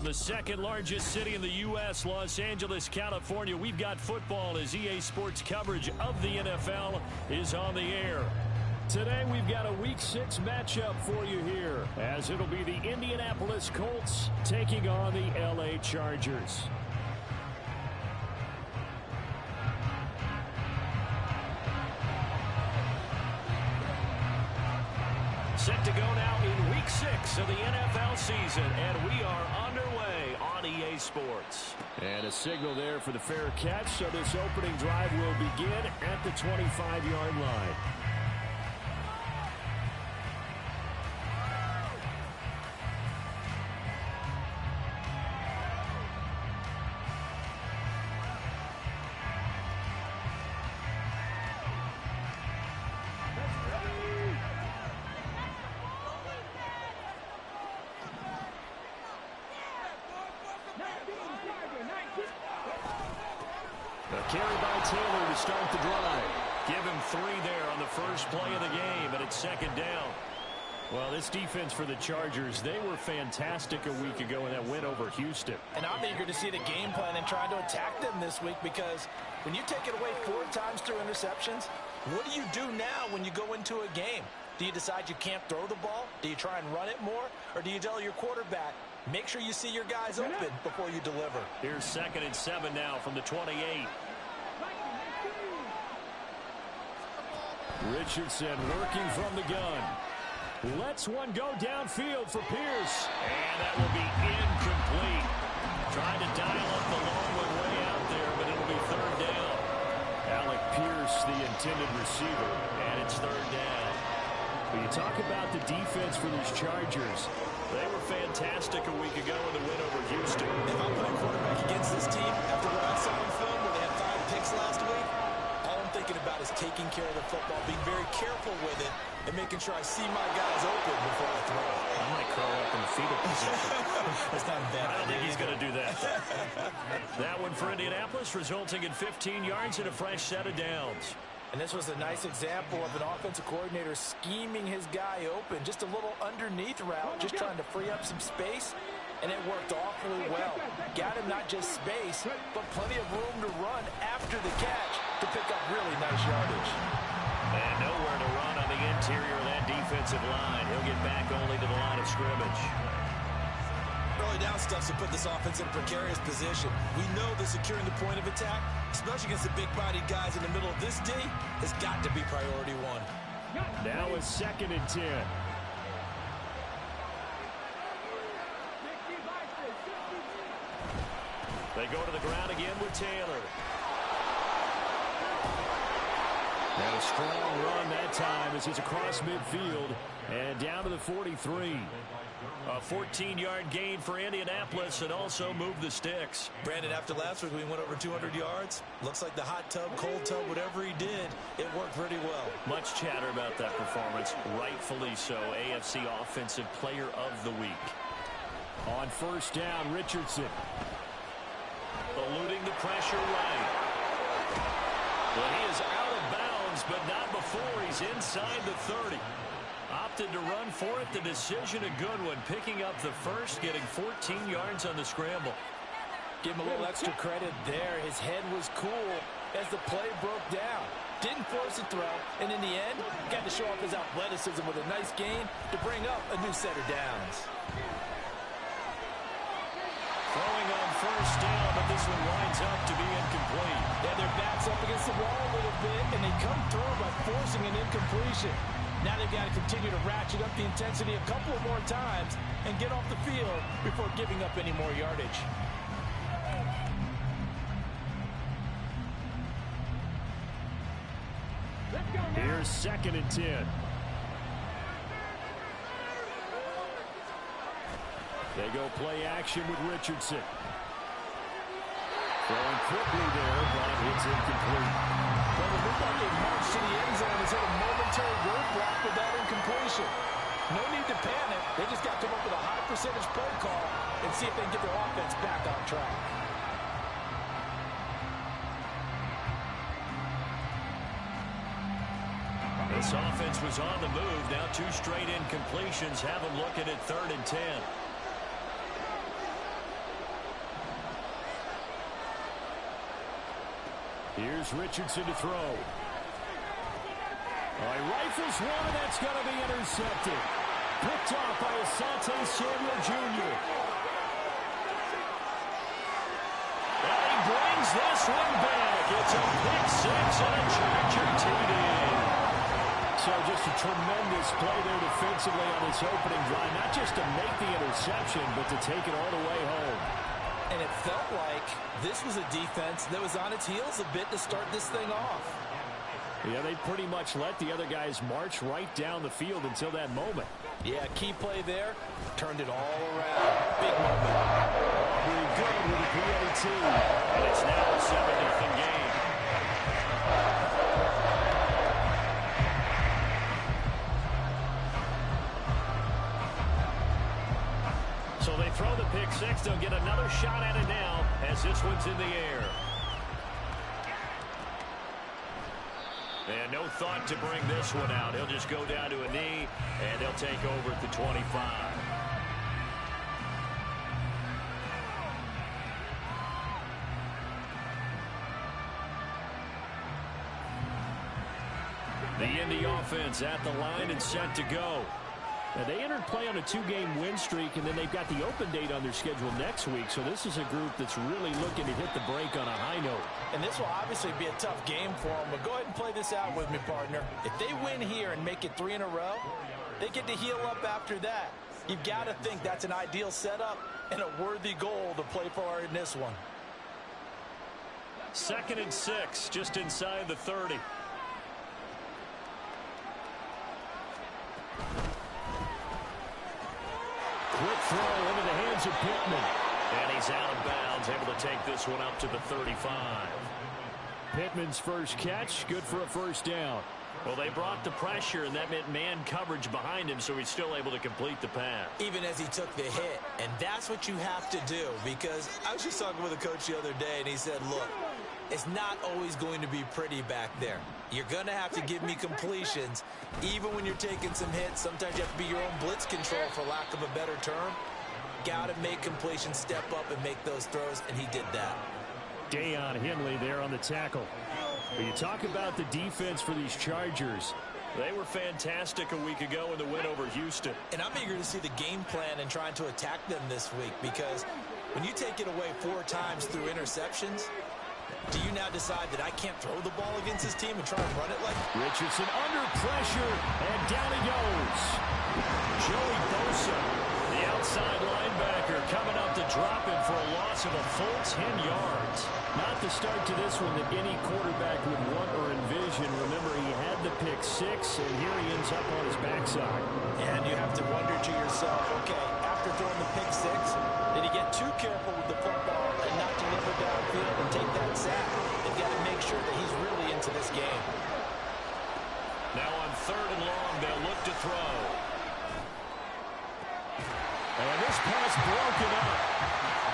From the second largest city in the U.S., Los Angeles, California, we've got football as EA Sports coverage of the NFL is on the air. Today we've got a Week 6 matchup for you here, as it'll be the Indianapolis Colts taking on the L.A. Chargers. Set to go now in Week 6 of the NFL season, and we are underway on EA Sports. And a signal there for the fair catch, so this opening drive will begin at the 25-yard line. Carry by Taylor to start the drive. Give him 3 there on the first play of the game, and it's second down. Well, this defense for the Chargers, they were fantastic a week ago in that win over Houston. And I'm eager to see the game plan and trying to attack them this week, because when you take it away 4 times through interceptions, what do you do now when you go into a game? Do you decide you can't throw the ball? Do you try and run it more? Or do you tell your quarterback, make sure you see your guys open before you deliver? Here's 2nd and 7 now from the 28. Richardson working from the gun. Lets one go downfield for Pierce. And that will be incomplete. Trying to dial up the long one way out there, but it'll be 3rd down. Alec Pierce, the intended receiver, and it's 3rd down. When you talk about the defense for these Chargers, they were fantastic a week ago in the win over Houston. If I'm playing quarterback against this team, after what I saw in film where they had 5 picks last week, all I'm thinking about is taking care of the football, being very careful with it, and making sure I see my guys open before I throw it. I might curl up in the fetal position. That's not bad. I don't think he's going to do that. That one for Indianapolis, resulting in 15 yards and a fresh set of downs. And this was a nice example of an offensive coordinator scheming his guy open. Just a little underneath route, just trying to free up some space, and it worked awfully well. Got him not just space, but plenty of room to run after the catch to pick up really nice yardage. And nowhere to run on the interior of that defensive line. He'll get back only to the line of scrimmage. Early down stuff to put this offense in a precarious position. We know that securing the point of attack, especially against the big-bodied guys in the middle of this D, has got to be priority 1. Now a 2nd and 10. They go to the ground again with Taylor. And a strong run that time as he's across midfield and down to the 43. A 14-yard gain for Indianapolis and also moved the sticks. Brandon, after last week we went over 200 yards. Looks like the hot tub, cold tub, whatever he did, it worked pretty well. Much chatter about that performance. Rightfully so. AFC Offensive Player of the Week. On 1st down, Richardson. Eluding the pressure right. Well, he is out of bounds, but not before he's inside the 30. Opted to run for it. The decision a good one. Picking up the first, getting 14 yards on the scramble. Give him a little extra credit there. His head was cool as the play broke down. Didn't force a throw, and in the end, got to show off his athleticism with a nice gain to bring up a new set of downs. Throwing on 1st down, but this one winds up to be incomplete. Yeah, their backs up against the wall a little bit, and they come through by forcing an incompletion. Now they've got to continue to ratchet up the intensity a couple of more times and get off the field before giving up any more yardage. Here's 2nd and 10. They go play action with Richardson. Throwing quickly there, but it's incomplete. Well, it looked like they marched to the end zone as a momentary roadblock with that incompletion. No need to panic. They just got to come up with a high percentage play call and see if they can get their offense back on track. This offense was on the move. Now 2 straight incompletions have them looking at 3rd and 10. Here's Richardson to throw. He rifles one, and that's going to be intercepted. Picked off by Asante Samuel Jr. And he brings this one back. It's a pick six and a Charger TD. So just a tremendous play there defensively on this opening drive. Not just to make the interception, but to take it all the way home. And it felt like this was a defense that was on its heels a bit to start this thing off. Yeah, they pretty much let the other guys march right down the field until that moment. Yeah, key play there. Turned it all around. Big moment. Aubrey good with the PAT. And it's now a 7-0 game. So they throw the pick six. They'll get another shot at it now as this one's in the air. And no thought to bring this one out. He'll just go down to a knee, and they'll take over at the 25. The Indy offense at the line and set to go. Now, they entered play on a 2-game win streak, and then they've got the open date on their schedule next week. So this is a group that's really looking to hit the break on a high note. And this will obviously be a tough game for them, but go ahead and play this out with me, partner. If they win here and make it 3 in a row, they get to heal up after that. You've got to think that's an ideal setup and a worthy goal to play for in this one. 2nd and 6, just inside the 30. Quick throw into the hands of Pittman. And he's out of bounds, able to take this one up to the 35. Pittman's first catch, good for a first down. Well, they brought the pressure, and that meant man coverage behind him, so he's still able to complete the pass. Even as he took the hit, and that's what you have to do, because I was just talking with a coach the other day, and he said, look, it's not always going to be pretty back there. You're going to have to give me completions. Even when you're taking some hits, sometimes you have to be your own blitz control, for lack of a better term. Got to make completions, step up, and make those throws, and he did that. Deion Henley there on the tackle. You talk about the defense for these Chargers. They were fantastic a week ago in the win over Houston. And I'm eager to see the game plan and trying to attack them this week, because when you take it away 4 times through interceptions, do you now decide that I can't throw the ball against this team and try and run it like... Richardson under pressure, and down he goes. Joey Bosa, the outside linebacker, coming up to drop him for a loss of a full 10 yards. Not the start to this one that any quarterback would want or envision. Remember, he had the pick six, and here he ends up on his backside. And you have to wonder to yourself, okay, after throwing the pick six, did he get too careful with the football and not deliver downfield and take that sack? They've got to make sure that he's really into this game. Now on 3rd and long, they'll look to throw. And this pass broken up.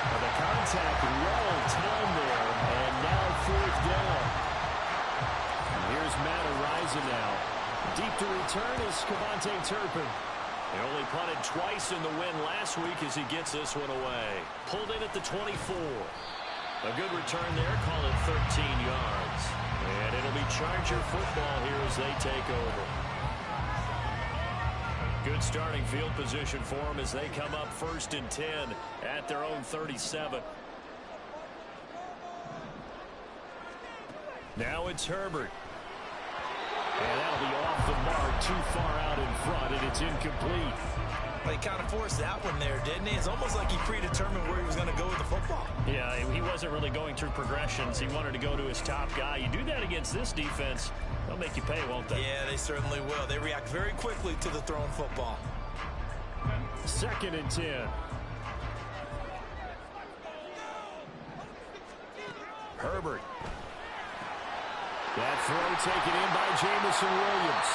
Well, the contact well timed there, and now 4th down. And here's Matt Araiza now. Deep to return is Kevontae Turpin. They only punted twice in the win last week as he gets this one away. Pulled in at the 24. A good return there, call it 13 yards. And it'll be Charger football here as they take over. Good starting field position for them as they come up 1st and 10 at their own 37. Now it's Herbert. And that'll be off the mark, too far out in front, and it's incomplete. Well, he kind of forced that one there, didn't he? It's almost like he predetermined where he was going to go with the football. Yeah, he wasn't really going through progressions. He wanted to go to his top guy. You do that against this defense, they'll make you pay, won't they? Yeah, they certainly will. They react very quickly to the thrown football. 2nd and 10. Herbert. That throw taken in by Jamison Williams.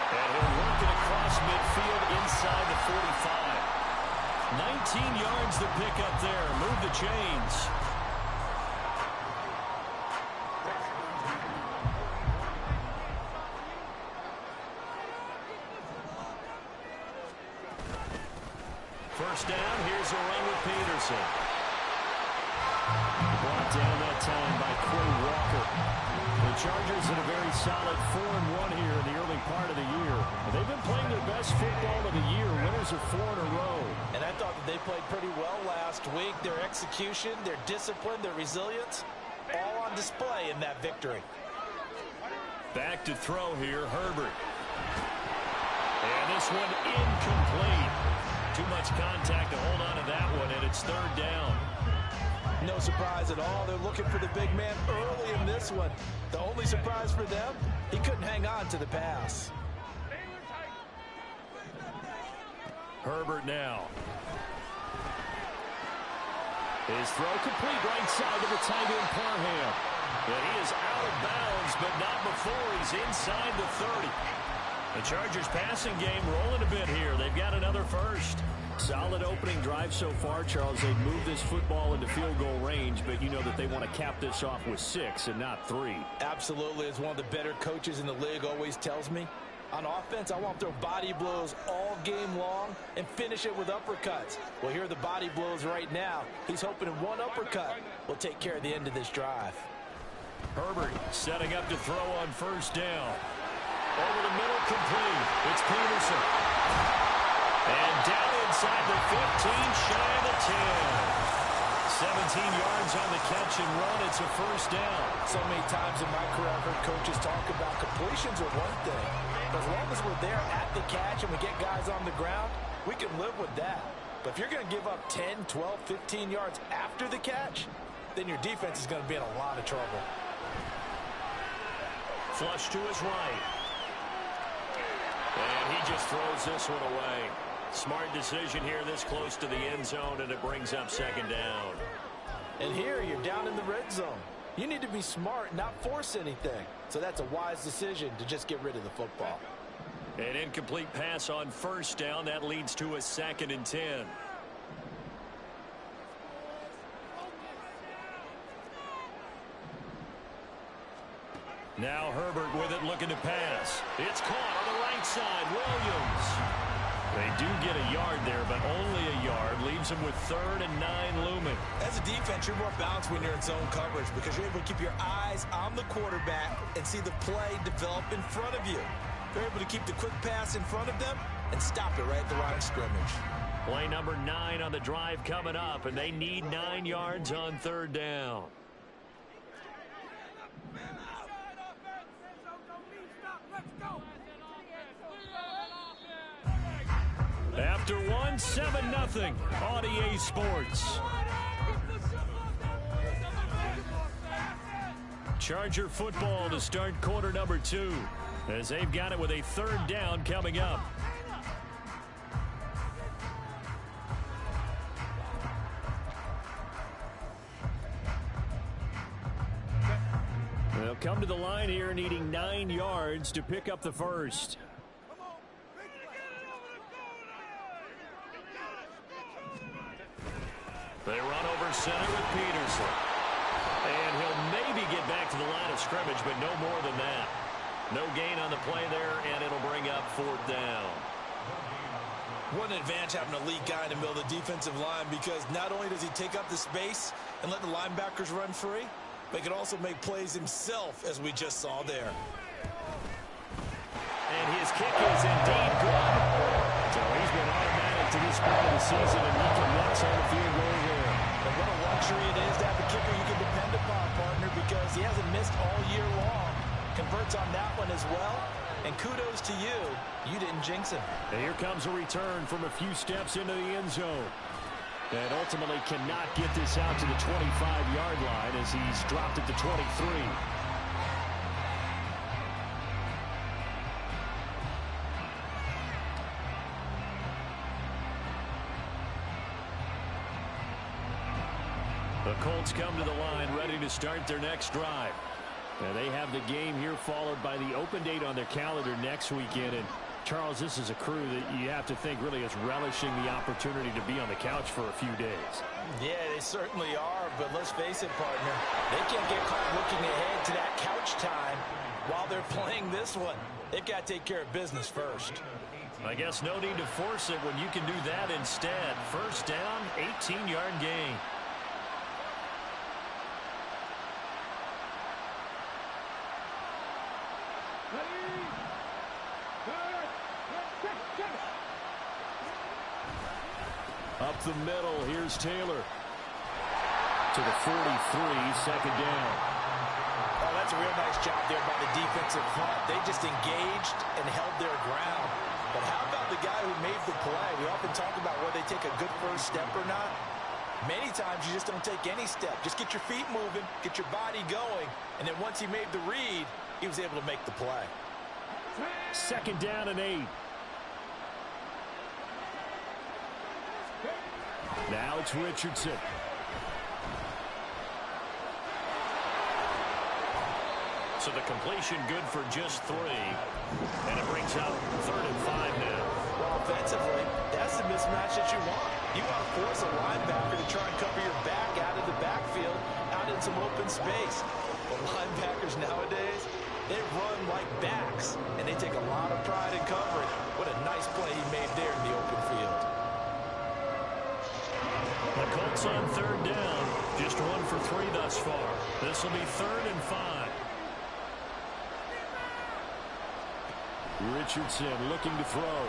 And he'll work it across midfield inside the 45. 19 yards to pick up there. Move the chains. First down, here's a run with Peterson. Brought down that time by Quay Walker. The Chargers in a very solid 4-1 here in the early part of the year. They've been playing their best football of the year. Winners of 4 in a row. And I thought that they played pretty well last week. Their execution, their discipline, their resilience, all on display in that victory. Back to throw here, Herbert. And this one incomplete. Too much contact to hold on to that one, and it's third down. No surprise at all. They're looking for the big man early in this one. The only surprise for them, he couldn't hang on to the pass. Herbert now. His throw complete right side to the tight end Parham. And he is out of bounds, but not before he's inside the 30. The Chargers passing game rolling a bit here. They've got another first. Solid opening drive so far, Charles. They've moved this football into field goal range, but you know that they want to cap this off with 6 and not 3. Absolutely. As one of the better coaches in the league always tells me, on offense, I want to throw body blows all game long and finish it with uppercuts. Well, here are the body blows right now. He's hoping in one uppercut will take care of the end of this drive. Herbert setting up to throw on first down. Over the middle, complete. It's Peterson. And down inside the 15, shy of the 10. 17 yards on the catch and run. It's a first down. So many times in my career, I've heard coaches talk about completions are one thing. But as long as we're there at the catch and we get guys on the ground, we can live with that. But if you're going to give up 10, 12, 15 yards after the catch, then your defense is going to be in a lot of trouble. Flush to his right. And he just throws this one away. Smart decision here this close to the end zone, and it brings up second down. And here you're down in the red zone. You need to be smart, not force anything. So that's a wise decision to just get rid of the football. An incomplete pass on first down. That leads to a 2nd and 10. Now Herbert with it, looking to pass. It's caught on the right side. Williams. They do get a yard there, but only a yard. Leaves them with 3rd and 9 looming. As a defense, you're more balanced when you're in zone coverage because you're able to keep your eyes on the quarterback and see the play develop in front of you. You're able to keep the quick pass in front of them and stop it right at the line of scrimmage. Play number 9 on the drive coming up, and they need 9 yards on 3rd down. After 1, 7-0 on EA Sports. Charger football to start quarter number 2, as they've got it with a 3rd down coming up. They'll come to the line here needing 9 yards to pick up the first. They run over center with Peterson. And he'll maybe get back to the line of scrimmage, but no more than that. No gain on the play there, and it'll bring up 4th down. What an advantage having a lead guy in the middle of the defensive line, because not only does he take up the space and let the linebackers run free, but he can also make plays himself, as we just saw there. And his kick is indeed good. So he's been automatic to this part of the season, and he can watch on the field goal there. And what a luxury it is to have a kicker you can depend upon, partner, because he hasn't missed all year long. Converts on that one as well. And kudos to you. You didn't jinx him. And here comes a return from a few steps into the end zone. And ultimately cannot get this out to the 25-yard line as he's dropped it to 23. The Colts come to the line ready to start their next drive. And they have the game here followed by the open date on their calendar next weekend. And Charles, this is a crew that you have to think really is relishing the opportunity to be on the couch for a few days. Yeah, they certainly are, but let's face it, partner. They can't get caught looking ahead to that couch time while they're playing this one. They've got to take care of business first. I guess no need to force it when you can do that instead. First down, 18-yard gain. Up the middle, here's Taylor. To the 43, second down. Oh, that's a real nice job there by the defensive front. They just engaged and held their ground. But how about the guy who made the play? We often talk about whether they take a good first step or not. Many times you just don't take any step. Just get your feet moving, get your body going, and then once he made the read, he was able to make the play. Second down and 8. Now it's Richardson. So the completion good for just 3. And it brings up 3rd and 5 now. Well, offensively, that's the mismatch that you want. You want to force a linebacker to try and cover your back out of the backfield, out in some open space. But linebackers nowadays, they run like backs, and they take a lot of pride in covering. What a nice play he made there in the open field. The Colts on 3rd down. Just 1 for 3 thus far. This will be 3rd and 5. Richardson looking to throw.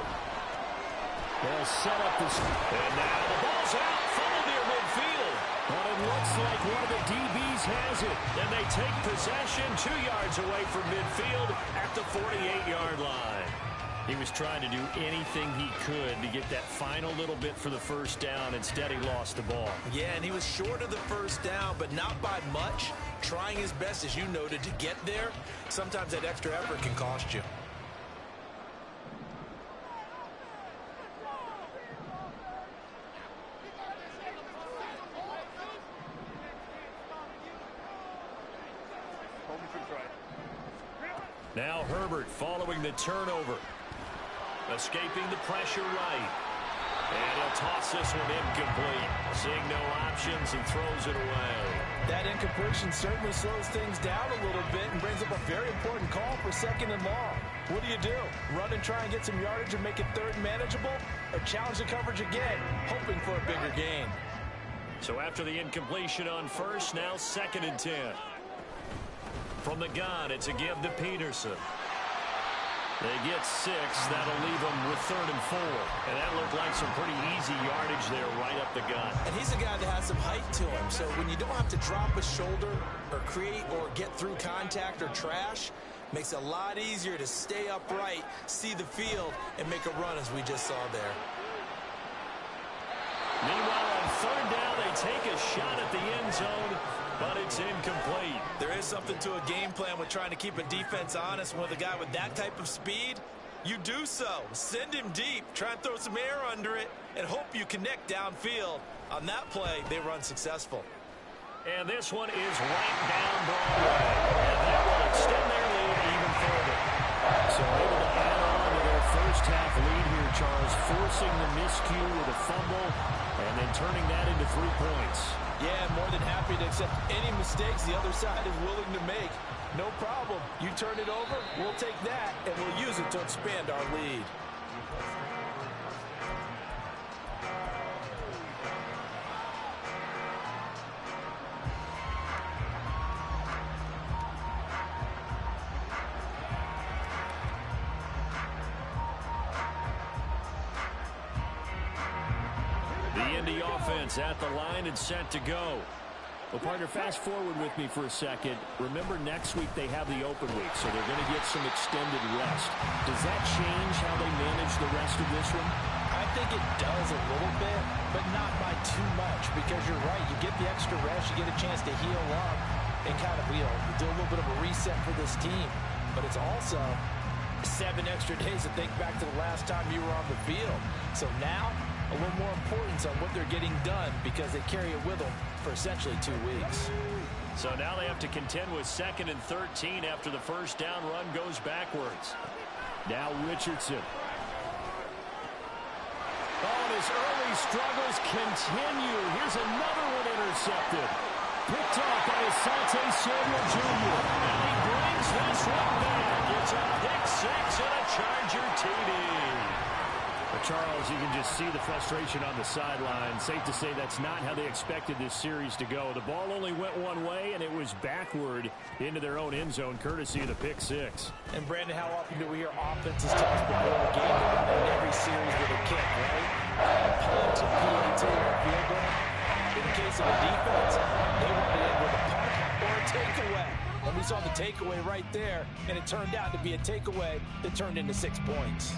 They'll set up this. And now the ball's out. Funneled near midfield. But it looks like one of the DBs has it. And they take possession 2 yards away from midfield at the 48-yard line. He was trying to do anything he could to get that final little bit for the first down. Instead, he lost the ball. Yeah, and he was short of the first down, but not by much. Trying his best, as you noted, to get there. Sometimes that extra effort can cost you. Now Herbert following the turnover. Escaping the pressure right. And he'll toss this one incomplete. Seeing no options, he throws it away. That incompletion certainly slows things down a little bit and brings up a very important call for 2nd and long. What do? Run and try and get some yardage and make it 3rd manageable? Or challenge the coverage again, hoping for a bigger gain? So after the incompletion on 1st, now 2nd and 10. From the gun, it's a give to Peterson. They get 6. That'll leave them with 3rd and 4. And that looked like some pretty easy yardage there right up the gut. And he's a guy that has some height to him. So when you don't have to drop a shoulder or create or get through contact or trash, makes it a lot easier to stay upright, see the field, and make a run as we just saw there. Meanwhile, on 3rd down, they take a shot at the end zone, but it's incomplete. There is something to a game plan with trying to keep a defense honest. With a guy with that type of speed, you do so. Send him deep, try and throw some air under it, and hope you connect downfield. On that play, they were unsuccessful. And this one is right down Broadway. And that will extend their lead even further. So able to add on to their first half lead here, Charles, forcing the miscue with a fumble and then turning that into 3 points. Yeah, more than happy to accept any mistakes the other side is willing to make. No problem. You turn it over, we'll take that, and we'll use it to expand our lead. The offense at the line and set to go. Well, partner, fast forward with me for a second. Remember, next week they have the open week, so they're going to get some extended rest. Does that change how they manage the rest of this one? I think it does a little bit, but not by too much, because you're right. You get the extra rest, you get a chance to heal up and kind of, do a little bit of a reset for this team. But it's also 7 extra days to think back to the last time you were on the field. So now, a little more importance on what they're getting done because they carry it with them for essentially 2 weeks. So now they have to contend with 2nd and 13 after the first down run goes backwards. Now Richardson. Oh, and his early struggles continue. Here's another one intercepted. Picked off by Asante Samuel Jr. And he brings this one back. It's a pick 6 and a Charger TD. But Charles, you can just see the frustration on the sideline. Safe to say that's not how they expected this series to go. The ball only went one way, and it was backward into their own end zone, courtesy of the pick 6. And, Brandon, how often do we hear offenses tell us before the game that every series with a kick, right? Punt, PAT, And we saw the takeaway right there, and it turned out to be a takeaway that turned into 6 points.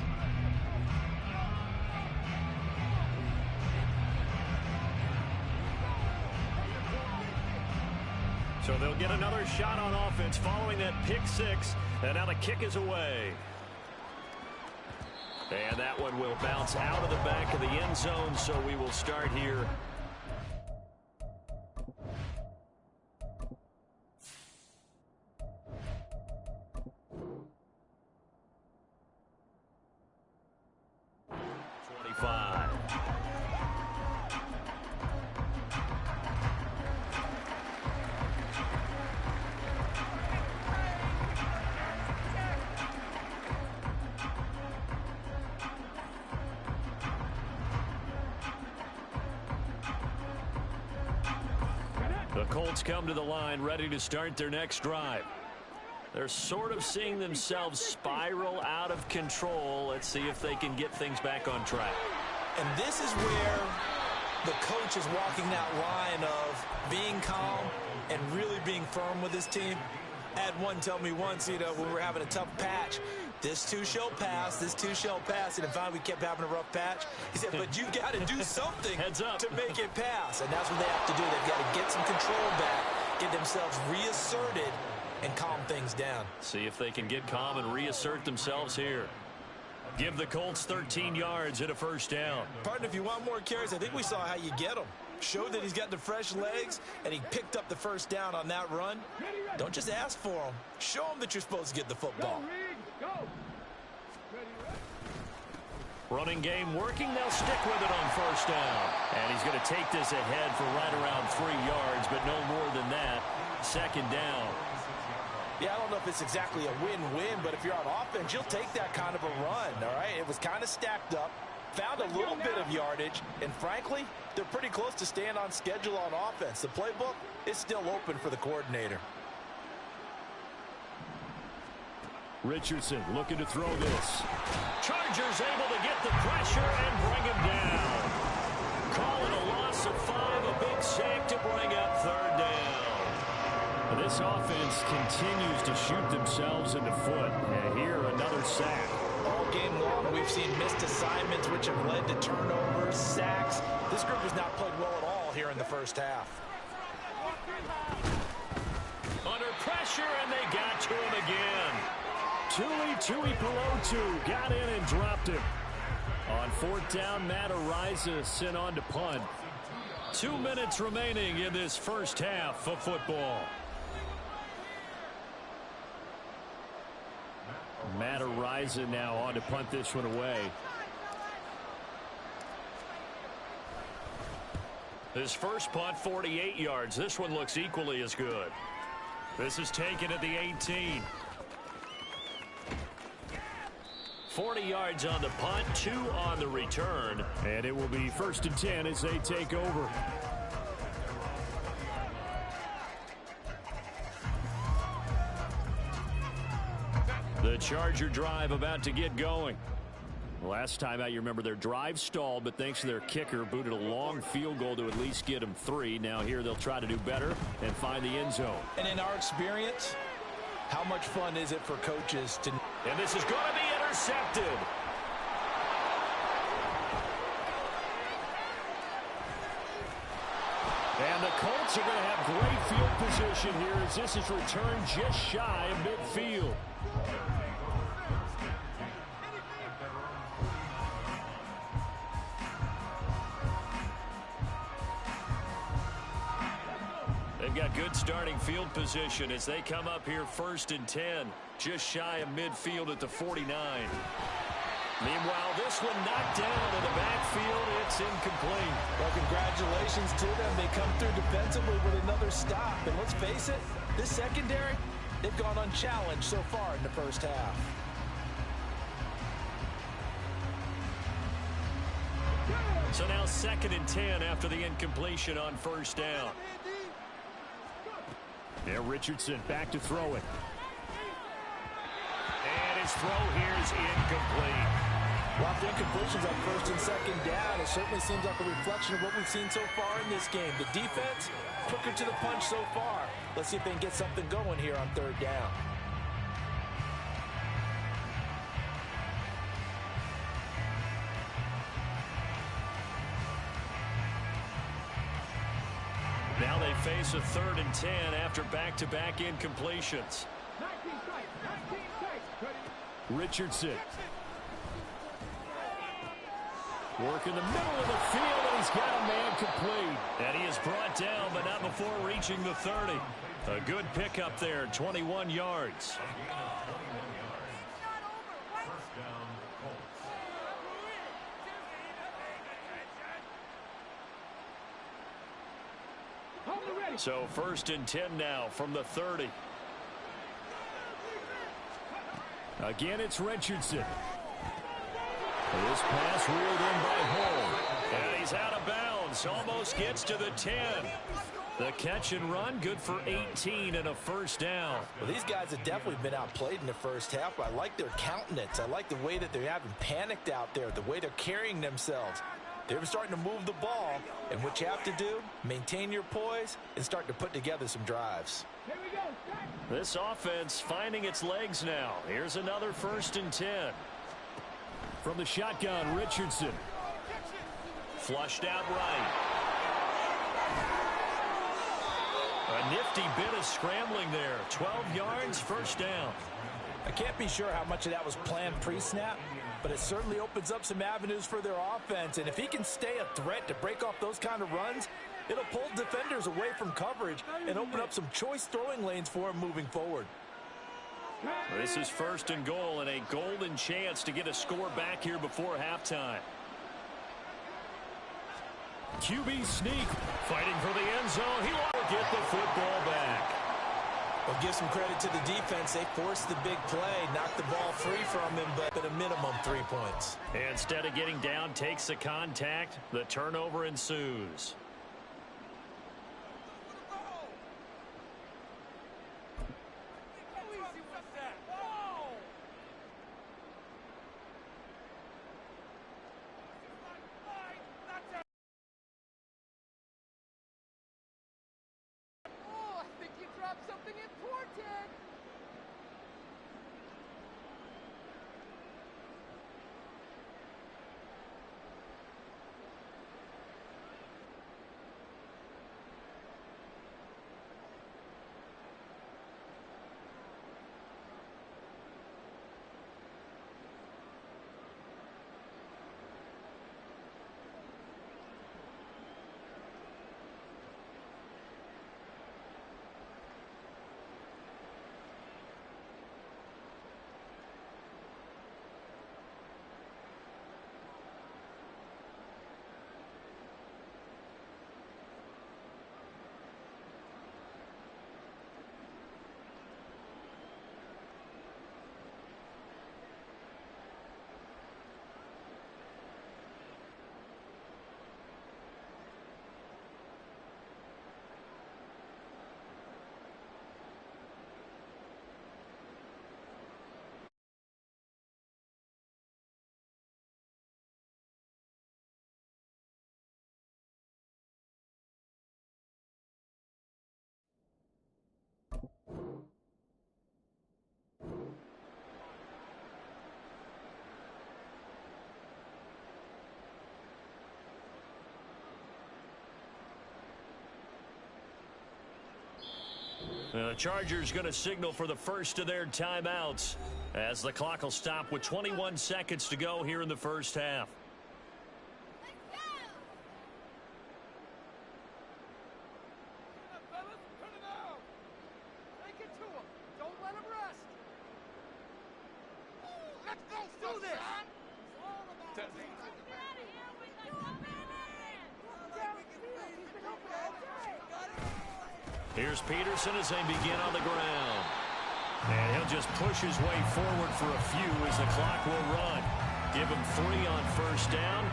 So they'll get another shot on offense following that pick six, and now the kick is away. And that one will bounce out of the back of the end zone, so we will start here. The Colts come to the line ready to start their next drive. They're sort of seeing themselves spiral out of control. Let's see if they can get things back on track. And this is where the coach is walking that line of being calm and really being firm with his team. I had one tell me once, when we were having a tough patch, this too shall pass, this too shall pass. And finally we kept having a rough patch. He said, but you got to do something to make it pass. And that's what they have to do. They've got to get some control back, get themselves reasserted, and calm things down. See if they can get calm and reassert themselves here. Give the Colts 13 yards at a first down. Partner, if you want more carries, I think we saw how you get them. Showed that he's got the fresh legs, and he picked up the first down on that run. Don't just ask for him. Show him that you're supposed to get the football. Running game working. They'll stick with it on first down. And he's going to take this ahead for right around 3 yards, but no more than that. Second down. Yeah, I don't know if it's exactly a win-win, but if you're on offense, you'll take that kind of a run, all right? It was kind of stacked up, found a little bit of yardage, and frankly, they're pretty close to staying on schedule on offense. The playbook is still open for the coordinator. Richardson looking to throw this. Chargers able to get the pressure and bring him down. Call it a loss of 5, a big sack to bring up third down. This offense continues to shoot themselves in the foot. And here, another sack. All game long, we've seen missed assignments, which have led to turnovers, sacks. This group has not played well at all here in the first half. Under pressure, and they got to him again. Tui Pelotu got in and dropped him. On fourth down, Matt Ariza sent on to punt. 2 minutes remaining in this first half of football. Matt Ariza now on to punt this one away. His first punt, 48 yards. This one looks equally as good. This is taken at the 18. 40 yards on the punt, 2 on the return. And it will be 1st and 10 as they take over. The Charger drive about to get going. Last time out, you remember their drive stalled, but thanks to their kicker, booted a long field goal to at least get them 3. Now here they'll try to do better and find the end zone. And in our experience, how much fun is it for coaches to... And this is going to be intercepted. And the Colts are going to have great field position here as this is returned just shy of midfield. They've got good starting field position as they come up here 1st and 10, just shy of midfield at the 49. Meanwhile, this one knocked down in the backfield. It's incomplete. Well, congratulations to them. They come through defensively with another stop. And let's face it, this secondary, they've gone unchallenged so far in the first half. So now 2nd and 10 after the incompletion on first down. Yeah, Richardson back to throw it. And his throw here is incomplete. Well, after incompletions on first and second down, it certainly seems like a reflection of what we've seen so far in this game. The defense, quicker to the punch so far. Let's see if they can get something going here on third down. Now they face a 3rd and 10 after back-to-back incompletions. Richardson. Working the middle of the field, and he's got a man complete. And he is brought down, but not before reaching the 30. A good pickup there, 21 yards. So 1st and 10 now from the 30. Again, it's Richardson. This pass reeled in by Hull. And he's out of bounds. Almost gets to the 10. The catch and run, good for 18 and a first down. Well, these guys have definitely been outplayed in the first half. I like their countenance. I like the way that they haven't panicked out there, the way they're carrying themselves. They're starting to move the ball, and what you have to do, maintain your poise and start to put together some drives. This offense finding its legs now. Here's another 1st and 10. From the shotgun, Richardson. Flushed out right. A nifty bit of scrambling there. 12 yards, first down. I can't be sure how much of that was planned pre-snap, but it certainly opens up some avenues for their offense. And if he can stay a threat to break off those kind of runs, it'll pull defenders away from coverage and open up some choice throwing lanes for him moving forward. This is 1st and goal and a golden chance to get a score back here before halftime. QB sneak, fighting for the end zone. He won't get the football back. Well, give some credit to the defense. They forced the big play, knocked the ball free from him, but at a minimum 3 points. Instead of getting down, takes the contact. The turnover ensues. Something important. The Chargers going to signal for the first of their timeouts as the clock will stop with 21 seconds to go here in the first half. Here's Peterson as they begin on the ground. And he'll just push his way forward for a few as the clock will run. Give him 3 on first down.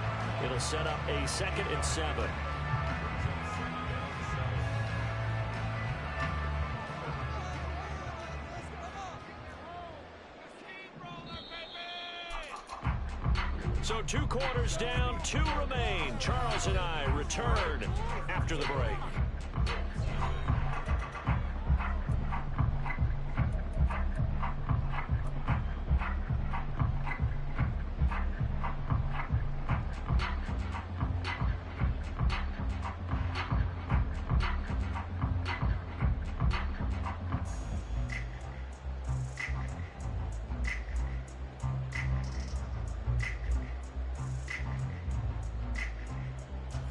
It'll set up a 2nd and 7. 2 quarters down, 2 remain. Charles and I return after the break.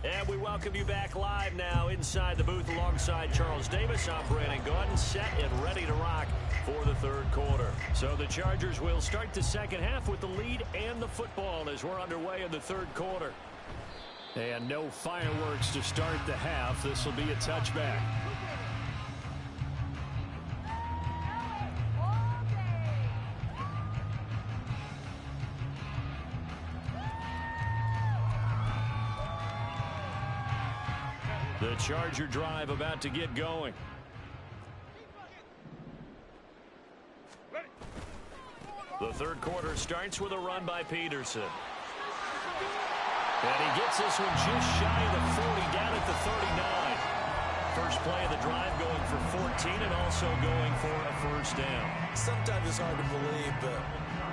And we welcome you back live now inside the booth alongside Charles Davis. I'm Brandon Gordon, set and ready to rock for the 3rd quarter. So the Chargers will start the 2nd half with the lead and the football as we're underway in the 3rd quarter. And no fireworks to start the half. This will be a touchback. The Charger drive about to get going. The 3rd quarter starts with a run by Peterson. And he gets this one just shy of the 40, down at the 39. First play of the drive going for 14 and also going for a 1st down. Sometimes it's hard to believe, but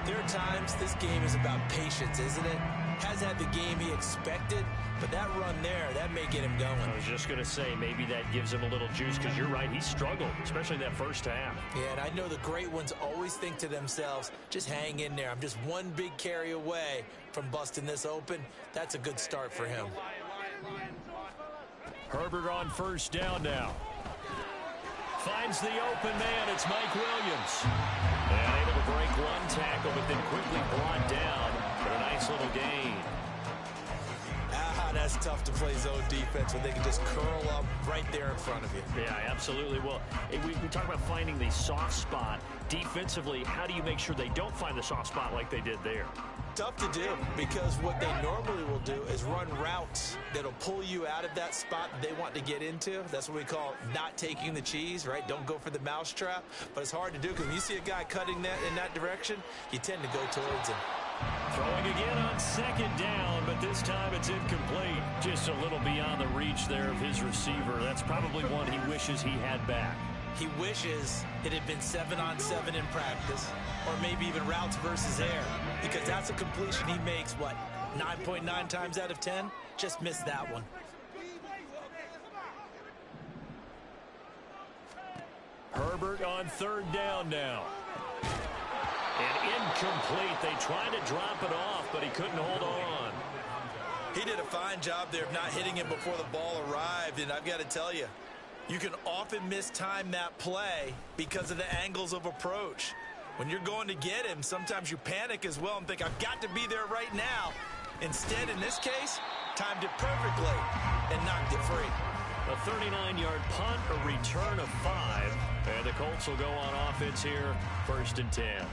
there are times this game is about patience, isn't it? Has had the game he expected, but that run there, that may get him going. I was just going to say, maybe that gives him a little juice, because you're right, he struggled, especially that 1st half. Yeah, and I know the great ones always think to themselves, just hang in there. I'm just one big carry away from busting this open. That's a good start for him. Herbert on 1st down now. Finds the open man. It's Mike Williams. And able to break one tackle, but then quickly brought down for a nice little gain. That's tough to play zone defense when they can just curl up right there in front of you. Yeah, absolutely. Well, we talk about finding the soft spot. Defensively, how do you make sure they don't find the soft spot like they did there? Tough to do, because what they normally will do is run routes that'll pull you out of that spot that they want to get into. That's what we call not taking the cheese, right? Don't go for the mousetrap. But it's hard to do, because when you see a guy cutting that in that direction, you tend to go towards him. Throwing again on 2nd down, but this time it's incomplete. Just a little beyond the reach there of his receiver. That's probably one he wishes he had back. He wishes it had been 7-on-7 in practice, or maybe even routes versus air, because that's a completion he makes, what, 9.9 times out of 10? Just missed that one. Herbert on 3rd down now. And incomplete. They tried to drop it off, but he couldn't hold on. He did a fine job there of not hitting him before the ball arrived, and I've got to tell you, you can often mistime that play because of the angles of approach. When you're going to get him, sometimes you panic as well and think, I've got to be there right now. Instead, in this case, timed it perfectly and knocked it free. A 39-yard punt, a return of 5, and the Colts will go on offense here, 1st and 10.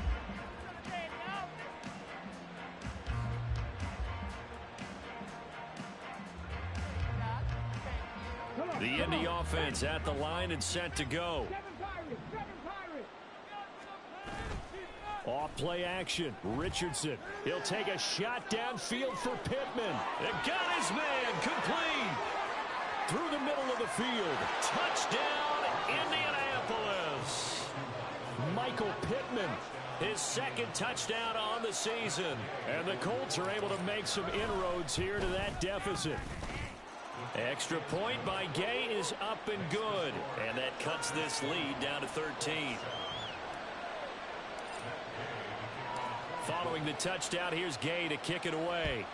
The Indy offense at the line and set to go. Off play action. Richardson. He'll take a shot downfield for Pittman. And got his man complete. Through the middle of the field. Touchdown, Indianapolis. Michael Pittman. His 2nd touchdown on the season. And the Colts are able to make some inroads here to that deficit. Extra point by Gay is up and good. And that cuts this lead down to 13. Following the touchdown, here's Gay to kick it away.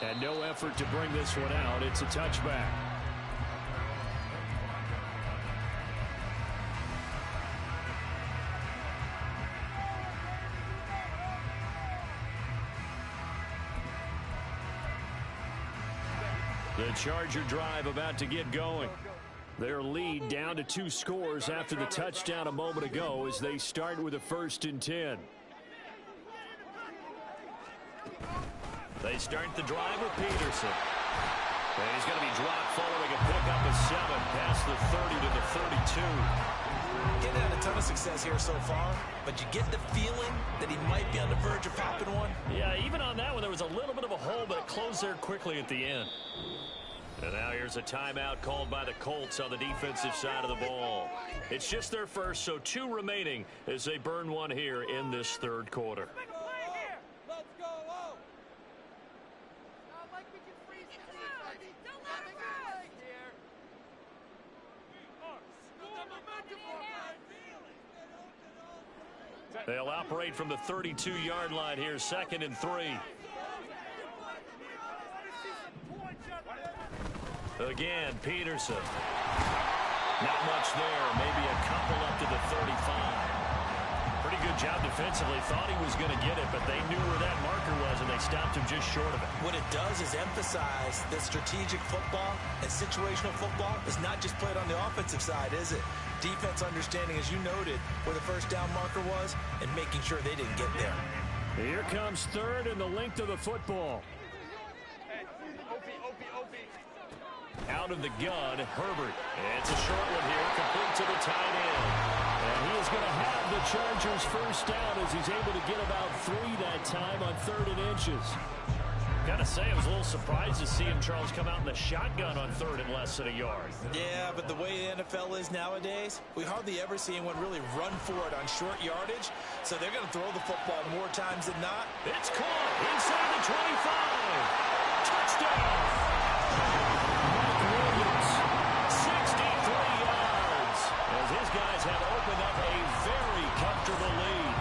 And no effort to bring this one out. It's a touchback. The Charger drive about to get going. Their lead down to 2 scores after the touchdown a moment ago as they start with a 1st and 10. They start the drive with Peterson. And he's going to be dropped following a pickup of 7 past the 30 to the 32. He hasn't had a ton of success here so far, but you get the feeling that he might be on the verge of popping one. Yeah, even on that one, there was a little bit of a hole, but it closed there quickly at the end. And now here's a timeout called by the Colts on the defensive side of the ball. It's just their first, so 2 remaining as they burn one here in this third quarter. Let's go! Like we can freeze it. Don't let it run! They'll operate from the 32-yard line here, 2nd and 3. Again, Peterson. Not much there. Maybe a couple up to the 35. Pretty good job defensively. Thought he was going to get it, but they knew where that marker was, and they stopped him just short of it. What it does is emphasize that strategic football and situational football is not just played on the offensive side, is it? Defense understanding, as you noted, where the first down marker was and making sure they didn't get there. Here comes 3rd and the length of the football. Out of the gun, Herbert. It's a short one here, complete to the tight end. And he is going to have the Chargers first down as he's able to get about 3 that time on 3rd and inches. Gotta say, I was a little surprised to see him, Charles, come out in the shotgun on 3rd and less than a yard. Yeah, but the way the NFL is nowadays, we hardly ever see anyone really run for it on short yardage. So they're going to throw the football more times than not. It's caught inside the 25. Touchdown. Williams, 63 yards, as his guys have opened up a very comfortable lead.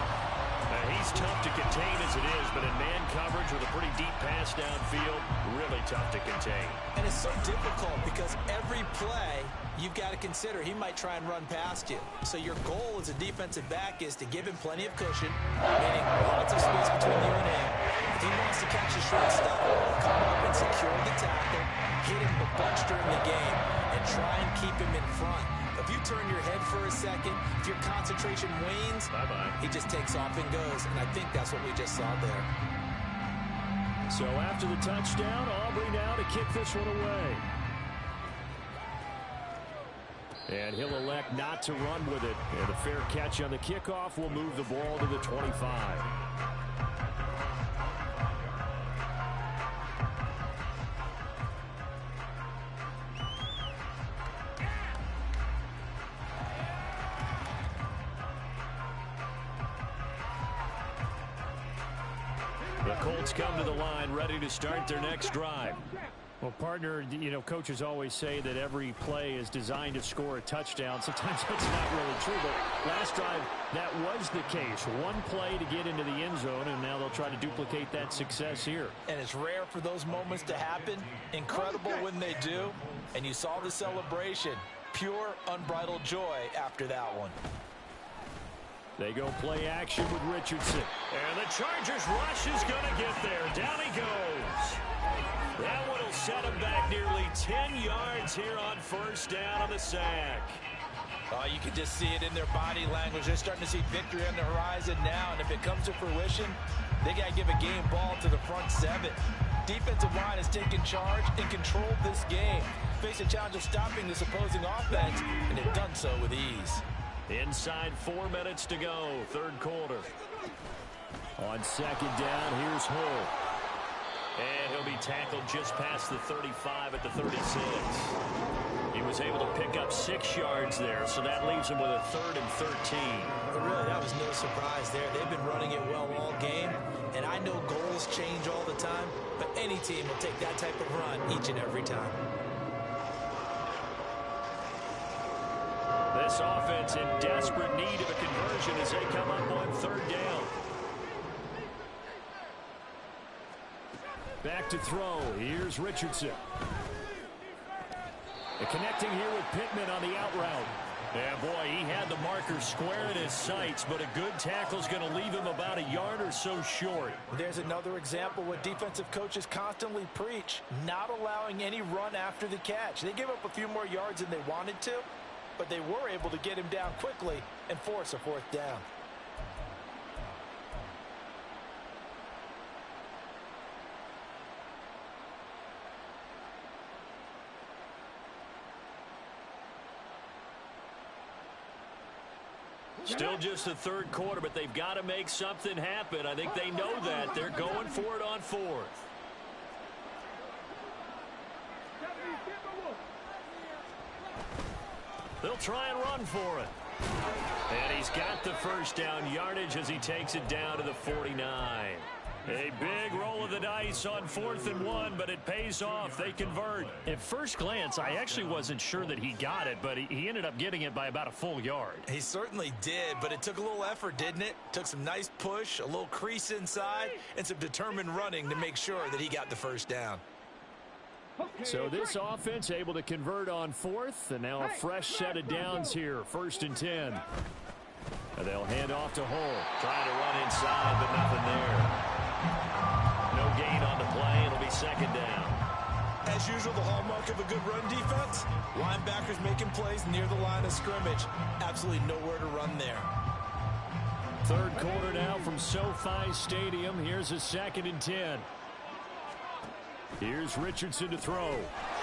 He's tough to contain as it is, but in man coverage with a pretty deep pass downfield, really tough to contain. And it's so difficult because every play you've got to consider he might try and run past you. So your goal as a defensive back is to give him plenty of cushion, meaning lots of space between you and him. If he wants to catch a short stuff, come up and secure the tackle, hit him a bunch during the game, and try and keep him in front. If you turn your head for a second, if your concentration wanes, he just takes off and goes. And I think that's what we just saw there. So after the touchdown, Aubrey now to kick this one away. And he'll elect not to run with it. And a fair catch on the kickoff will move the ball to the 25. The Colts come to the line ready to start their next drive. Well, partner, coaches always say that every play is designed to score a touchdown. Sometimes that's not really true, but last drive, that was the case. One play to get into the end zone, and now they'll try to duplicate that success here. And it's rare for those moments to happen. Incredible when they do. And you saw the celebration. Pure, unbridled joy after that one. They go play action with Richardson. And the Chargers rush is going to get there. Down he goes. That one will set him back nearly 10 yards here on first down on the sack. Oh, you can just see it in their body language. They're starting to see victory on the horizon now. And if it comes to fruition, they got to give a game ball to the front 7. Defensive line has taken charge and controlled this game. Face a challenge of stopping this opposing offense, and they've done so with ease. Inside 4 minutes to go, third quarter. On second down, here's Hull. And he'll be tackled just past the 35 at the 36. He was able to pick up 6 yards there, so that leaves him with a 3rd and 13. But really, that was no surprise there. They've been running it well all game, and I know goals change all the time, but any team will take that type of run each and every time. This offense in desperate need of a conversion as they come up on 3rd down. Back to throw. Here's Richardson. And connecting here with Pittman on the out route. Yeah, boy, he had the marker square in his sights, but a good tackle's going to leave him about a yard or so short. There's another example what defensive coaches constantly preach, not allowing any run after the catch. They gave up a few more yards than they wanted to, but they were able to get him down quickly and force a 4th down. Still just the third quarter, but they've got to make something happen. I think they know that. They're going for it on fourth. They'll try and run for it. And he's got the first down yardage as he takes it down to the 49. A big roll of the dice on 4th and 1, but it pays off. They convert. At first glance, I actually wasn't sure that he got it, but he ended up getting it by about a full yard. He certainly did, but it took a little effort, didn't it? Took some nice push, a little crease inside, and some determined running to make sure that he got the first down. So this offense able to convert on 4th, and now a fresh set of downs here. 1st and 10. And they'll hand off to Hull. Trying to run inside, but nothing there. No gain on the play. It'll be 2nd down. As usual, the hallmark of a good run defense, linebackers making plays near the line of scrimmage. Absolutely nowhere to run there. 3rd quarter now from SoFi Stadium. Here's a 2nd and 10. Here's Richardson to throw.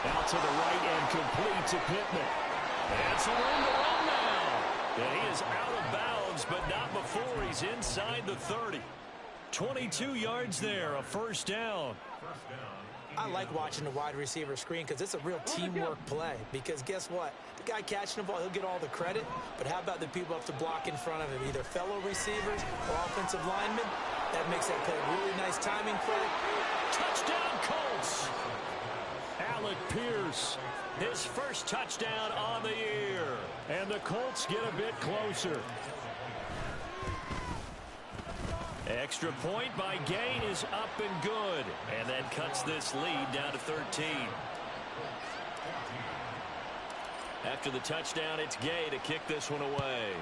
Out to the right and complete to Pittman. And some room to run now. And he is out of bounds, but not before he's inside the 30. 22 yards there, a 1st down. I like watching the wide receiver screen because it's a real teamwork play. Because guess what? The guy catching the ball, he'll get all the credit. But how about the people up to block in front of him, either fellow receivers or offensive linemen? That makes that play a really nice timing play. Touchdown, Colts! Alec Pierce, his first touchdown on the year. And the Colts get a bit closer. Extra point by Gay is up and good. And that cuts this lead down to 13. After the touchdown, it's Gay to kick this one away.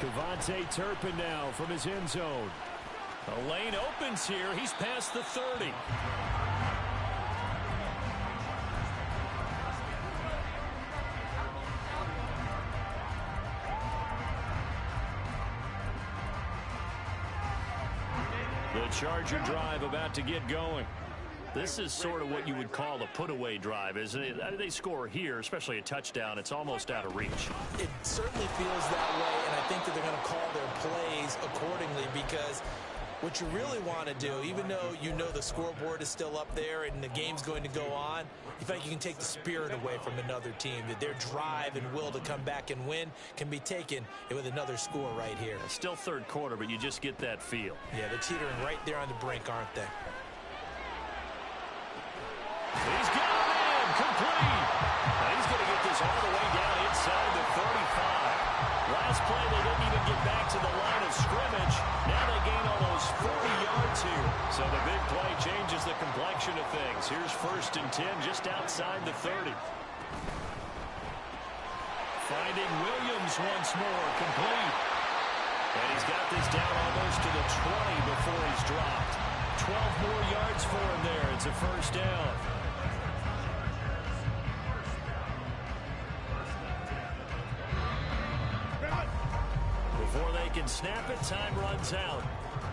Kevontae Turpin now from his end zone. A lane opens here. He's past the 30. The Charger drive about to get going. This is sort of what you would call a put-away drive, isn't it? They score here, especially a touchdown. It's almost out of reach. It certainly feels that way, and I think that they're going to call their plays accordingly because what you really want to do, even though you know the scoreboard is still up there and the game's going to go on, you think you can take the spirit away from another team, that their drive and will to come back and win can be taken with another score right here. It's still 3rd quarter, but you just get that feel. Yeah, they're teetering right there on the brink, aren't they? He's got it in, complete. Now he's going to get this all the way down inside the 35. Last play, they didn't even get back to the line of scrimmage. Now they gain almost 40 yards here. So the big play changes the complexion of things. Here's 1st and 10 just outside the 30. Finding Williams once more, complete. And he's got this down almost to the 20 before he's dropped. 12 more yards for him there. It's a 1st down. Before they can snap it, time runs out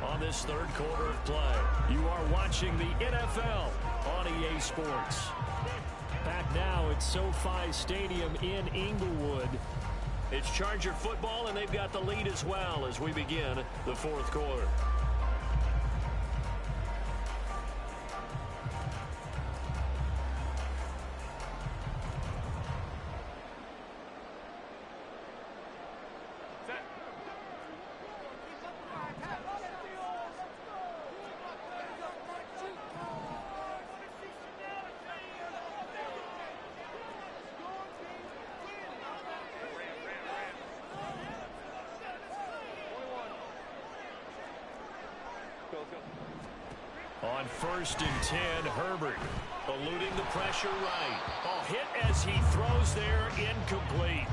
on this 3rd quarter of play. You are watching the NFL on EA Sports. Back now at SoFi Stadium in Inglewood. It's Charger football, and they've got the lead as well as we begin the 4th quarter. On 1st and 10, Herbert eluding the pressure right. A hit as he throws there, incomplete.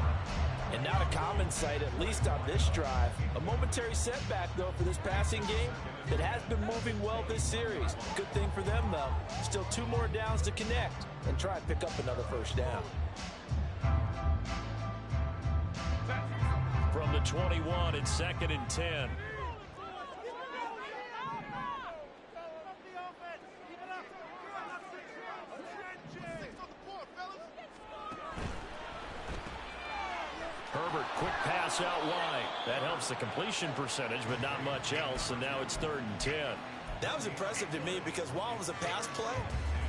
And not a common sight, at least on this drive. A momentary setback, though, for this passing game that has been moving well this series. Good thing for them, though. Still 2 more downs to connect and try and pick up another 1st down. From the 21, it's 2nd and 10. pass out wide. That helps the completion percentage, but not much else, and now it's 3rd and 10. That was impressive to me because while it was a pass play,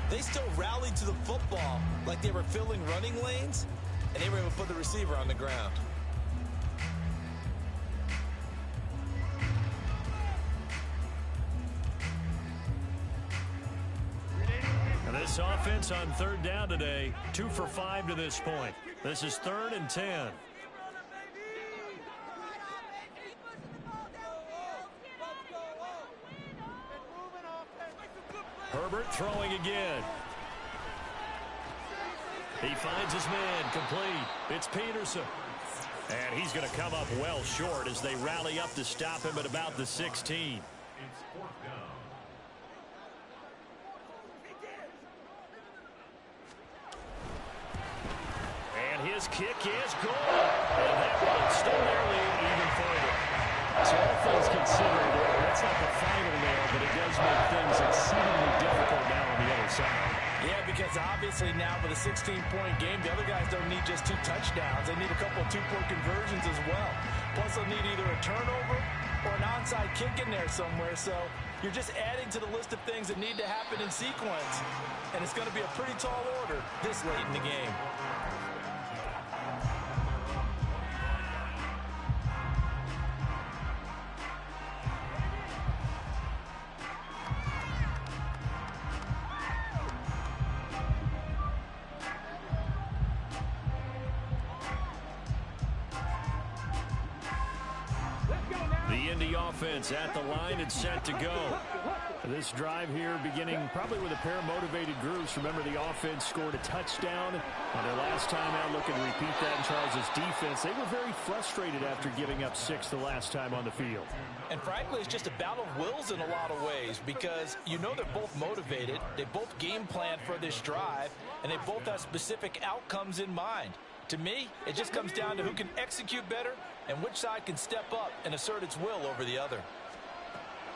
they still rallied to the football like they were filling running lanes, and they were able to put the receiver on the ground. And this offense on 3rd down today, 2 for 5 to this point. This is 3rd and 10. Herbert throwing again. He finds his man complete. It's Peterson. And he's going to come up well short as they rally up to stop him at about the 16. And his kick is good. And that one still nearly even further. So all things considered, that's not the final nail, but it does make things exceedingly difficult now on the other side. Yeah, because obviously now with a 16-point game, the other guys don't need just 2 touchdowns. They need a couple of 2-point conversions as well. Plus, they'll need either a turnover or an onside kick in there somewhere. So you're just adding to the list of things that need to happen in sequence. And it's going to be a pretty tall order this late in the game. Offense at the line and set to go. This drive here beginning probably with a pair of motivated groups. Remember, the offense scored a touchdown on their last time out. Looking to repeat that in Charles' defense. They were very frustrated after giving up 6 the last time on the field. And frankly, it's just a battle of wills in a lot of ways because you know they're both motivated. They both game plan for this drive, and they both have specific outcomes in mind. To me, it just comes down to who can execute better and which side can step up and assert its will over the other.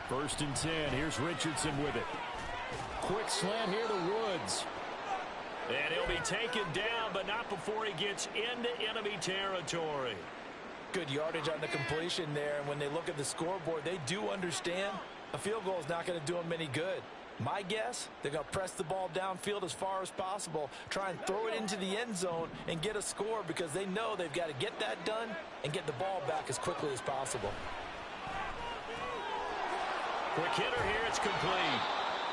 1st and 10. Here's Richardson with it. Quick slant here to Woods. And he'll be taken down, but not before he gets into enemy territory. Good yardage on the completion there. And when they look at the scoreboard, they do understand a field goal is not going to do them any good. My guess, they're going to press the ball downfield as far as possible, try and throw it into the end zone and get a score because they know they've got to get that done and get the ball back as quickly as possible. Quick hitter here, it's complete.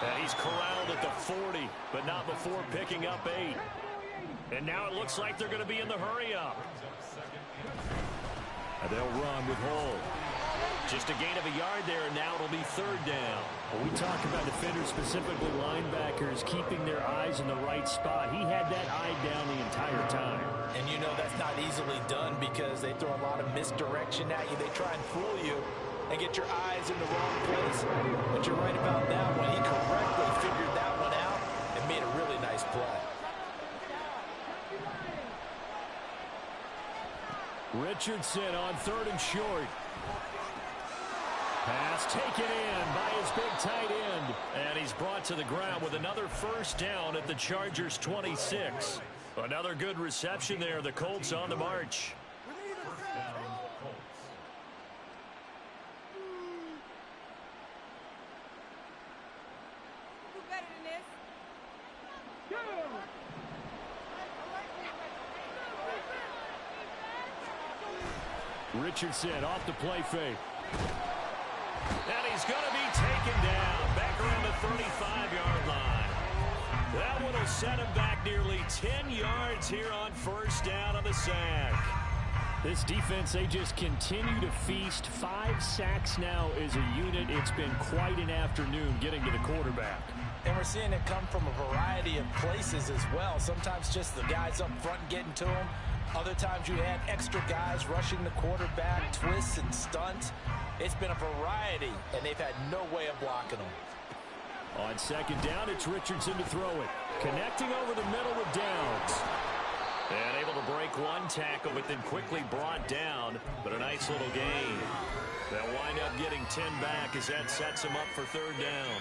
And he's corralled at the 40, but not before picking up 8. And now it looks like they're going to be in the hurry-up. And they'll run with Hull. Just a gain of a yard there, and now it'll be 3rd down. Well, we talk about defenders, specifically linebackers, keeping their eyes in the right spot. He had that eye down the entire time. And you know that's not easily done because they throw a lot of misdirection at you. They try and fool you and get your eyes in the wrong place. But you're right about that one. He correctly figured that one out and made a really nice play. Richardson on 3rd and short. Pass taken in by his big tight end. And he's brought to the ground with another 1st down at the Chargers' 26. Another good reception there. The Colts on the march. Richardson off the play fake. And he's going to be taken down back around the 35-yard line. That one will set him back nearly 10 yards here on 1st down on the sack. This defense, they just continue to feast. 5 sacks now as a unit. It's been quite an afternoon getting to the quarterback. And we're seeing it come from a variety of places as well. Sometimes just the guys up front getting to him. Other times you had extra guys rushing the quarterback, twists and stunts. It's been a variety, and they've had no way of blocking them. On 2nd down, it's Richardson to throw it. Connecting over the middle with Downs. And able to break one tackle, but then quickly brought down. But a nice little gain. They'll wind up getting 10 back as that sets them up for 3rd down.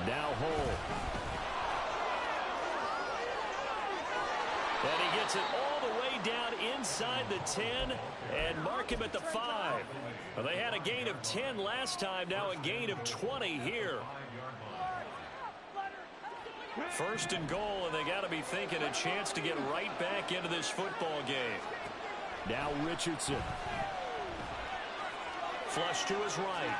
Now Hole. And he gets it all the way down inside the 10 and mark him at the 5. Well, they had a gain of 10 last time, now a gain of 20 here. First and goal, and they got to be thinking a chance to get right back into this football game. Now Richardson. Flush to his right.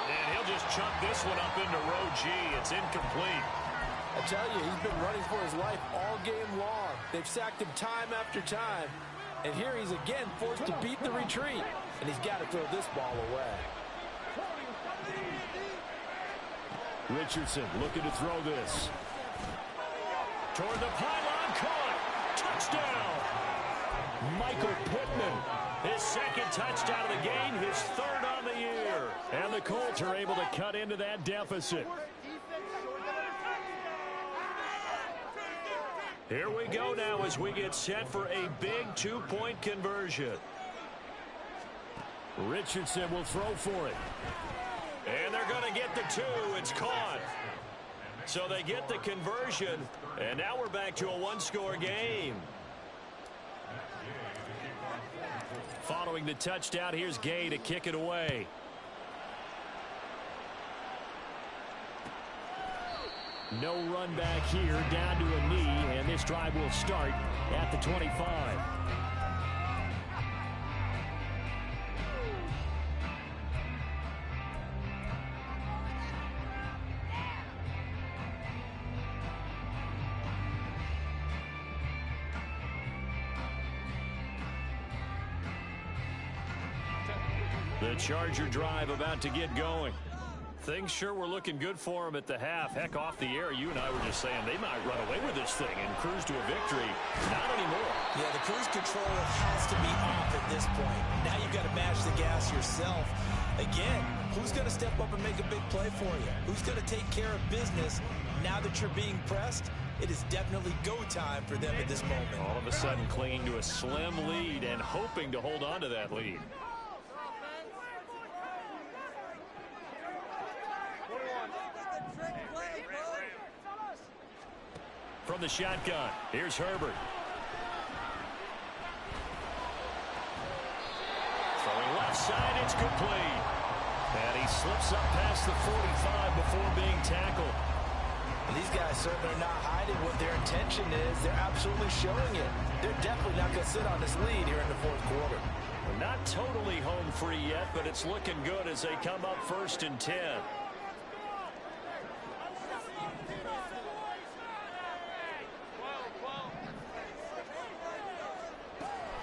And he'll just chuck this one up into row G. It's incomplete. I tell you, he's been running for his life all game long. They've sacked him time after time. And here he's again forced to beat the retreat. And he's got to throw this ball away. Richardson looking to throw this. Toward the pylon, caught. Touchdown. Michael Pittman. His second touchdown of the game, his third on the year. And the Colts are able to cut into that deficit. Here we go now as we get set for a big two-point conversion. Richardson will throw for it. And they're going to get the 2. It's caught. So they get the conversion, and now we're back to a one-score game. Following the touchdown, here's Gay to kick it away. No run back here, down to a knee, and this drive will start at the 25. The Charger drive about to get going. Things sure were looking good for him at the half. Heck, off the air, you and I were just saying they might run away with this thing and cruise to a victory. Not anymore. Yeah, the cruise control has to be off at this point. Now you've got to mash the gas yourself. Again, who's going to step up and make a big play for you? Who's going to take care of business now that you're being pressed? It is definitely go time for them at this moment. All of a sudden clinging to a slim lead and hoping to hold on to that lead. From the shotgun, here's Herbert. Throwing left side, it's complete. And he slips up past the 45 before being tackled. And these guys certainly are not hiding what their intention is. They're absolutely showing it. They're definitely not going to sit on this lead here in the fourth quarter. We're not totally home free yet, but it's looking good as they come up 1st and 10.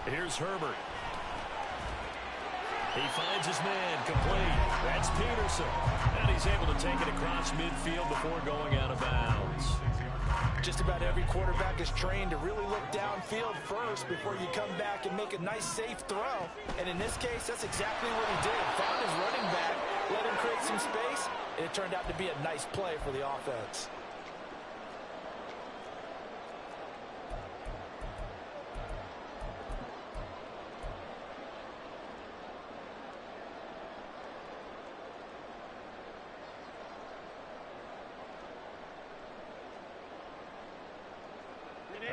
Here's Herbert. He finds his man, complete. That's Peterson. And he's able to take it across midfield before going out of bounds. Just about every quarterback is trained to really look downfield first before you come back and make a nice, safe throw. And in this case, that's exactly what he did. Found his running back, let him create some space, and it turned out to be a nice play for the offense.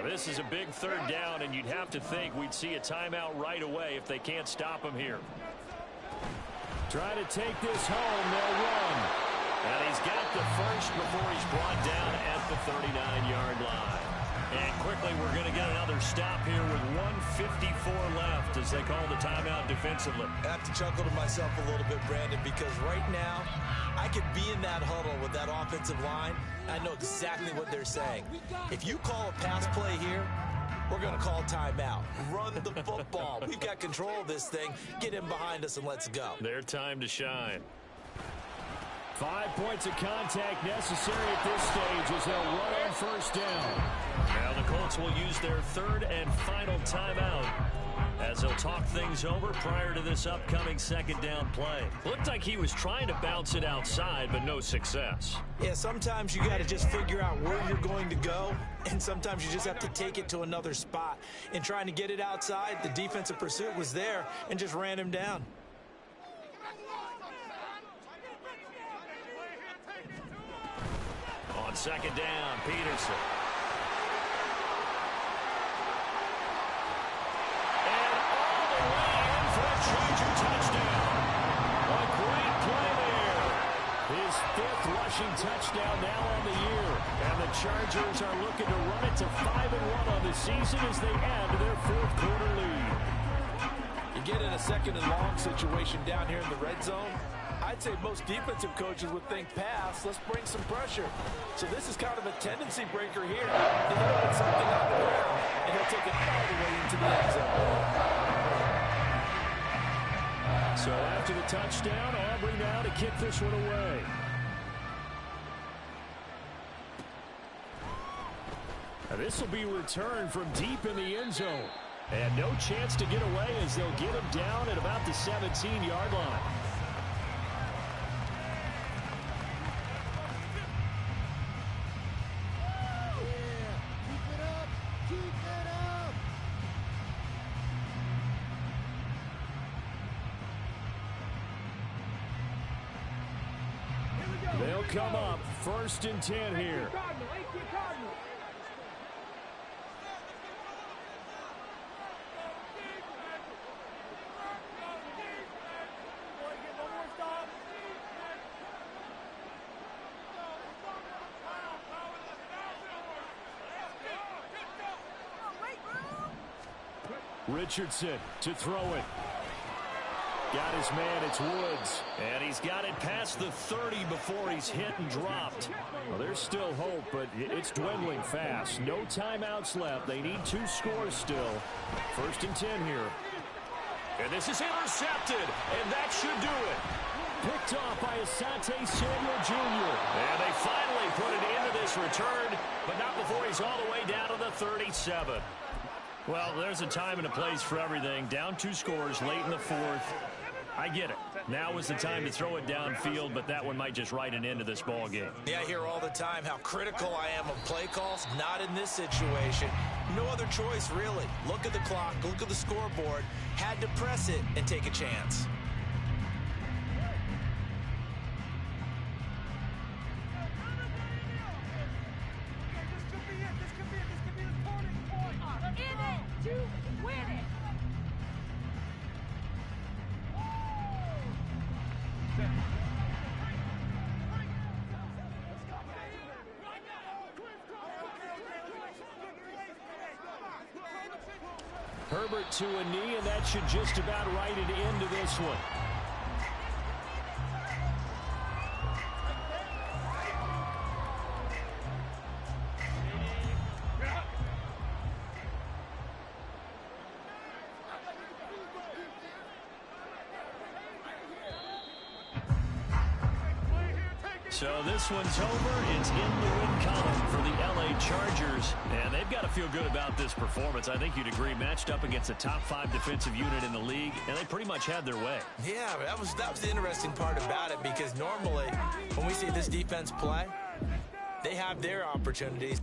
This is a big third down, and you'd have to think we'd see a timeout right away if they can't stop him here. Try to take this home, they'll run. And he's got the first before he's brought down at the 39-yard line. And quickly, we're going to get another stop here with 1:54 left as they call the timeout defensively. I have to chuckle to myself a little bit, Brandon, because right now, I could be in that huddle with that offensive line. I know exactly what they're saying. If you call a pass play here, we're going to call timeout. Run the football. We've got control of this thing. Get in behind us and let's go. Their time to shine. 5 points of contact necessary at this stage as they'll run on first down. Now the Colts will use their third and final timeout as they'll talk things over prior to this upcoming second down play. Looked like he was trying to bounce it outside, but no success. Yeah, sometimes you got to just figure out where you're going to go, and sometimes you just have to take it to another spot. In trying to get it outside, the defensive pursuit was there and just ran him down. second down, Peterson. And all the way in for a Charger touchdown. A great play there. His 5th rushing touchdown now on the year. And the Chargers are looking to run it to 5-1 on the season as they add to their 4th quarter lead. You get in a second and long situation down here in the red zone. I'd say most defensive coaches would think pass, let's bring some pressure. So this is kind of a tendency breaker here. You hit him with something on the ground, and he'll take it all the way into the end zone. So after the touchdown, Aubrey now to kick this one away. Now this will be returned from deep in the end zone. And no chance to get away as they'll get him down at about the 17-yard line. They'll come up 1st and 10 here. Richardson to throw it. Got his man, it's Woods. And he's got it past the 30 before he's hit and dropped. Well, there's still hope, but it's dwindling fast. No timeouts left. They need 2 scores still. 1st and 10 here. And this is intercepted, and that should do it. Picked off by Asante Samuel Jr. And they finally put it into this return, but not before he's all the way down to the 37. Well, there's a time and a place for everything. Down 2 scores late in the 4th. I get it. Now is the time to throw it downfield, but that one might just write an end to this ball game. Yeah, I hear all the time how critical I am of play calls. Not in this situation. No other choice, really. Look at the clock, look at the scoreboard. Had to press it and take a chance. Herbert to a knee, and that should just about write it into this one. So this one's over. It's in the win column for the LA Chargers. And they've got to feel good about this performance. I think you'd agree, matched up against a top 5 defensive unit in the league, and they pretty much had their way. Yeah, that was the interesting part about it, because normally when we see this defense play, they have their opportunities.